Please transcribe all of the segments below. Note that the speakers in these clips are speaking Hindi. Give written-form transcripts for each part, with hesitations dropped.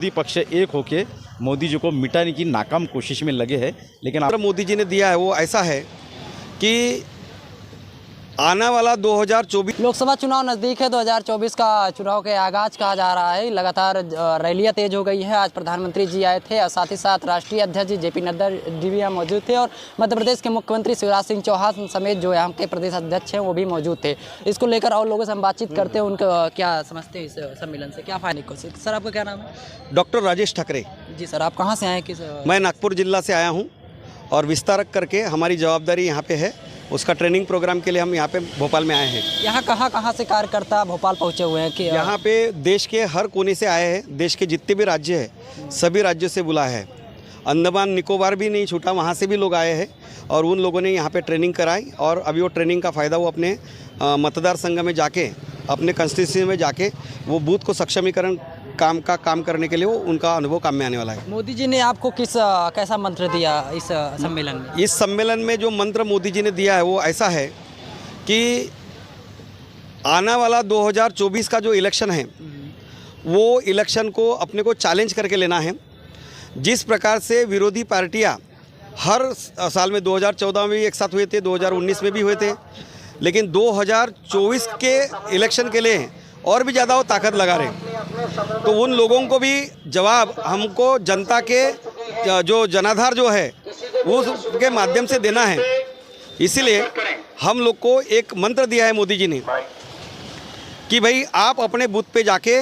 विरोधी पक्ष एक होके मोदी जी को मिटाने की नाकाम कोशिश में लगे हैं। लेकिन मोदी जी ने दिया है वो ऐसा है कि आने वाला 2024 लोकसभा चुनाव नज़दीक है। 2024 का चुनाव के आगाज कहा जा रहा है। लगातार रैलियां तेज हो गई है। आज प्रधानमंत्री जी आए थे और साथ ही साथ राष्ट्रीय अध्यक्ष जेपी नड्डा जी भी यहाँ मौजूद थे और मध्य प्रदेश के मुख्यमंत्री शिवराज सिंह चौहान समेत जो यहाँ के प्रदेश अध्यक्ष हैं वो भी मौजूद थे। इसको लेकर और लोगों से हम बातचीत करते हैं, उनका क्या समझते हैं इस सम्मेलन से, क्या फायदे को। सर आपका क्या नाम है? डॉक्टर राजेश ठाकरे। जी सर, आप कहाँ से आए? किस? मैं नागपुर जिला से आया हूँ और विस्तारक करके हमारी जवाबदारी यहाँ पे है, उसका ट्रेनिंग प्रोग्राम के लिए हम यहाँ पे भोपाल में आए हैं। यहाँ कहाँ से कार्यकर्ता भोपाल पहुँचे हुए हैं कि यहाँ पे देश के हर कोने से आए हैं। देश के जितने भी राज्य हैं सभी राज्यों से बुलाया है। अंडमान निकोबार भी नहीं छूटा, वहाँ से भी लोग आए हैं और उन लोगों ने यहाँ पे ट्रेनिंग कराई और अभी वो ट्रेनिंग का फ़ायदा वो अपने मतदार संघ में जाके, अपने कंस्टिट्यूंसी में जाके वो बूथ को सक्षमीकरण काम करने के लिए वो उनका अनुभव काम में आने वाला है। मोदी जी ने आपको कैसा मंत्र दिया इस सम्मेलन में? इस सम्मेलन में जो मंत्र मोदी जी ने दिया है वो ऐसा है कि आने वाला 2024 का जो इलेक्शन है वो इलेक्शन को अपने को चैलेंज करके लेना है। जिस प्रकार से विरोधी पार्टियां हर साल में 2014 में भी एक साथ हुए थे, 2019 में भी हुए थे, लेकिन 2024 के इलेक्शन के लिए और भी ज़्यादा वो ताकत लगा रहे हैं। तो उन लोगों को भी जवाब हमको जनता के जो जनाधार जो है उसके माध्यम से देना है। इसीलिए हम लोग को एक मंत्र दिया है मोदी जी ने कि भाई आप अपने बूथ पे जाके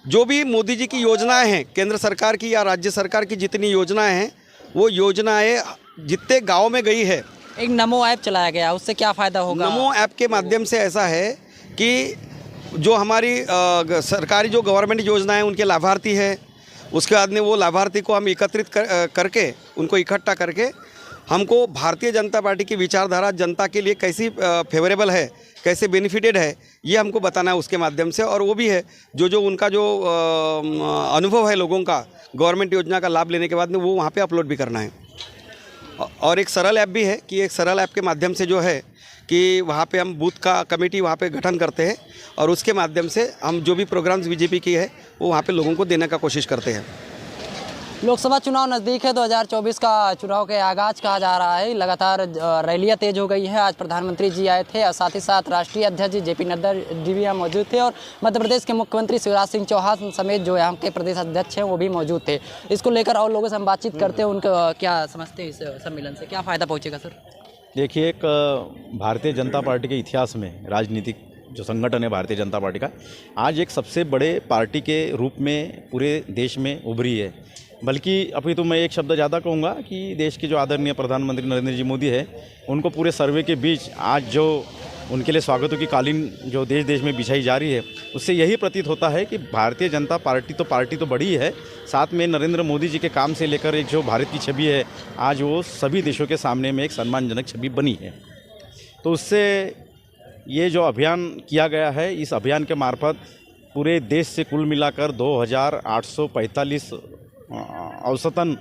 जो भी मोदी जी की योजनाएं हैं, केंद्र सरकार की या राज्य सरकार की जितनी योजनाएं हैं वो योजनाएं जितने गाँव में गई है। एक नमो ऐप चलाया गया, उससे क्या फ़ायदा होगा? नमो ऐप के माध्यम से ऐसा है कि जो हमारी सरकारी जो गवर्नमेंट योजना है उनके लाभार्थी है, उसके बाद में वो लाभार्थी को हम एकत्रित करके उनको इकट्ठा करके हमको भारतीय जनता पार्टी की विचारधारा जनता के लिए कैसी फेवरेबल है, कैसे बेनिफिटेड है, ये हमको बताना है उसके माध्यम से। और वो भी है जो उनका जो अनुभव है लोगों का गवर्नमेंट योजना का लाभ लेने के बाद में वो वहाँ पे अपलोड भी करना है। और एक सरल ऐप भी है कि एक सरल ऐप के माध्यम से जो है कि वहाँ पे हम बूथ का कमेटी वहाँ पे गठन करते हैं और उसके माध्यम से हम जो भी प्रोग्राम्स बीजेपी की है वो वहाँ पे लोगों को देने का कोशिश करते हैं। लोकसभा चुनाव नज़दीक है। 2024 का चुनाव के आगाज कहा जा रहा है। लगातार रैलियां तेज हो गई है। आज प्रधानमंत्री जी आए थे और साथ ही साथ राष्ट्रीय अध्यक्ष जेपी नड्डा जी भी यहाँ मौजूद थे और मध्य प्रदेश के मुख्यमंत्री शिवराज सिंह चौहान समेत जो यहाँ के प्रदेश अध्यक्ष हैं वो भी मौजूद थे। इसको लेकर और लोगों से हम बातचीत करते हैं, उनका क्या समझते हैं इस सम्मेलन से, क्या फ़ायदा पहुँचेगा। सर देखिए, एक भारतीय जनता पार्टी के इतिहास में राजनीतिक जो संगठन है भारतीय जनता पार्टी का आज एक सबसे बड़े पार्टी के रूप में पूरे देश में उभरी है। बल्कि अभी तो मैं एक शब्द ज़्यादा कहूँगा कि देश के जो आदरणीय प्रधानमंत्री नरेंद्र जी मोदी है उनको पूरे सर्वे के बीच आज जो उनके लिए स्वागतों की कालीन जो देश में बिछाई जा रही है उससे यही प्रतीत होता है कि भारतीय जनता पार्टी तो बड़ी है, साथ में नरेंद्र मोदी जी के काम से लेकर एक जो भारत की छवि है आज वो सभी देशों के सामने में एक सम्मानजनक छवि बनी है। तो उससे ये जो अभियान किया गया है, इस अभियान के मार्फत पूरे देश से कुल मिलाकर 2845 औसतन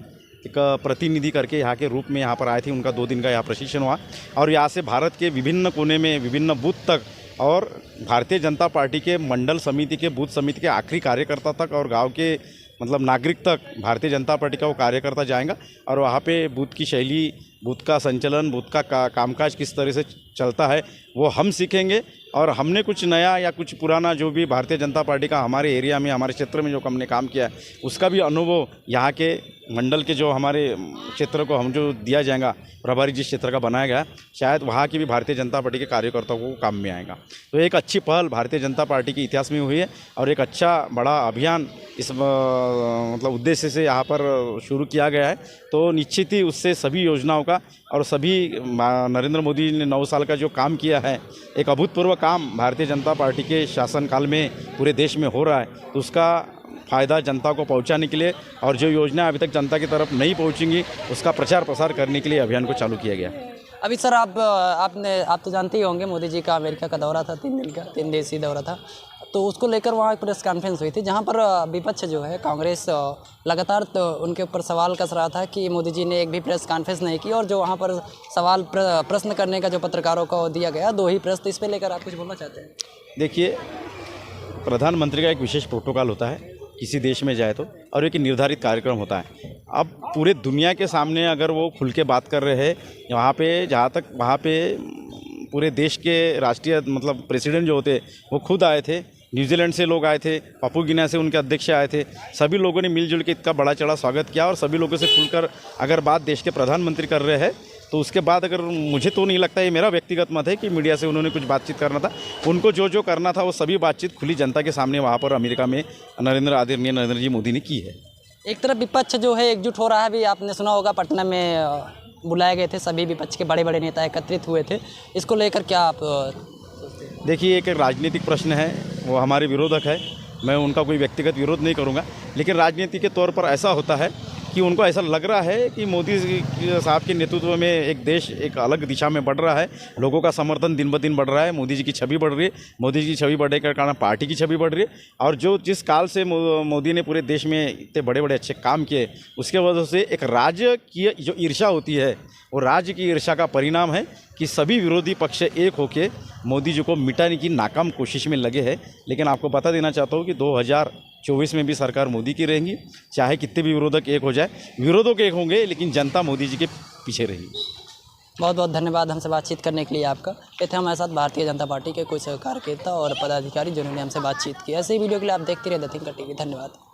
एक प्रतिनिधि करके यहाँ के रूप में यहाँ पर आए थे। उनका 2 दिन का यहाँ प्रशिक्षण हुआ और यहाँ से भारत के विभिन्न कोने में विभिन्न बूथ तक और भारतीय जनता पार्टी के मंडल समिति के बूथ समिति के आखिरी कार्यकर्ता तक और गांव के मतलब नागरिक तक भारतीय जनता पार्टी का वो कार्यकर्ता जाएगा और वहाँ पे बूथ की शैली, बूथ का संचालन, बूथ का कामकाज किस तरह से चलता है वो हम सीखेंगे। और हमने कुछ नया या कुछ पुराना जो भी भारतीय जनता पार्टी का हमारे एरिया में, हमारे क्षेत्र में जो हमने काम किया है उसका भी अनुभव यहाँ के मंडल के जो हमारे क्षेत्र को हम जो दिया जाएगा, प्रभारी जिस क्षेत्र का बनाया गया, शायद वहाँ की भी भारतीय जनता पार्टी के कार्यकर्ताओं को काम में आएगा। तो एक अच्छी पहल भारतीय जनता पार्टी के इतिहास में हुई है और एक अच्छा बड़ा अभियान इस मतलब उद्देश्य से यहाँ पर शुरू किया गया है। तो निश्चित ही उससे सभी योजनाओं का और सभी नरेंद्र मोदी ने 9 साल का जो काम किया है, एक अभूतपूर्व काम भारतीय जनता पार्टी के शासनकाल में पूरे देश में हो रहा है, तो उसका फ़ायदा जनता को पहुंचाने के लिए और जो योजना अभी तक जनता की तरफ नहीं पहुंचेंगी उसका प्रचार प्रसार करने के लिए अभियान को चालू किया गया। अभी सर आप तो जानते ही होंगे मोदी जी का अमेरिका का दौरा था, 3 दिन का 3 दिवसीय दौरा था। तो उसको लेकर वहाँ एक प्रेस कॉन्फ्रेंस हुई थी जहाँ पर विपक्ष जो है कांग्रेस लगातार तो उनके ऊपर सवाल कस रहा था कि मोदी जी ने एक भी प्रेस कॉन्फ्रेंस नहीं की और जो वहाँ पर सवाल प्रश्न करने का जो पत्रकारों को दिया गया 2 ही प्रश्न, इस पर लेकर आप कुछ बोलना चाहते हैं? देखिए, प्रधानमंत्री का एक विशेष प्रोटोकॉल होता है किसी देश में जाए तो, और एक निर्धारित कार्यक्रम होता है। अब पूरे दुनिया के सामने अगर वो खुल के बात कर रहे हैं, वहाँ पे जहाँ तक वहाँ पे पूरे देश के राष्ट्रीय मतलब प्रेसिडेंट जो होते वो खुद आए थे, न्यूजीलैंड से लोग आए थे, पापुआ गिनी से उनके अध्यक्ष आए थे, सभी लोगों ने मिलजुल के इतना बड़ा चढ़ा स्वागत किया और सभी लोगों से खुलकर अगर बात देश के प्रधानमंत्री कर रहे हैं तो उसके बाद अगर मुझे तो नहीं लगता, ये मेरा व्यक्तिगत मत है कि मीडिया से उन्होंने कुछ बातचीत करना था। उनको जो करना था वो सभी बातचीत खुली जनता के सामने वहाँ पर अमेरिका में आदरणीय नरेंद्र जी मोदी ने की है। एक तरफ विपक्ष जो है एकजुट हो रहा है, अभी आपने सुना होगा पटना में बुलाए गए थे, सभी विपक्ष के बड़े बड़े नेता एकत्रित हुए थे, इसको लेकर क्या आप देखिए, एक राजनीतिक प्रश्न है, वो हमारे विरोधक है, मैं उनका कोई व्यक्तिगत विरोध नहीं करूंगा, लेकिन राजनीति के तौर पर ऐसा होता है कि उनको ऐसा लग रहा है कि मोदी साहब के नेतृत्व में एक देश एक अलग दिशा में बढ़ रहा है, लोगों का समर्थन दिन ब दिन बढ़ रहा है, मोदी जी की छवि बढ़ रही है, मोदी जी की छवि बढ़ने के कारण पार्टी की छवि बढ़ रही है, और जिस काल से मोदी ने पूरे देश में इतने बड़े बड़े अच्छे काम किए, उसके वजह से एक राज्य की जो ईर्ष्या होती है, वो राज्य की ईर्ष्या का परिणाम है कि सभी विरोधी पक्ष एक होकर मोदी जी को मिटाने की नाकाम कोशिश में लगे हैं। लेकिन आपको बता देना चाहता हूँ कि 2024 में भी सरकार मोदी की रहेगी, चाहे कितने भी विरोधक एक हो जाए, विरोधक एक होंगे लेकिन जनता मोदी जी के पीछे रहेगी। बहुत बहुत धन्यवाद हमसे बातचीत करने के लिए आपका। ये थे हमारे साथ भारतीय जनता पार्टी के कुछ कार्यकर्ता और पदाधिकारी जिन्होंने हमसे बातचीत की। ऐसे ही वीडियो के लिए आप देखते रहे द थिंकर टीवी। धन्यवाद।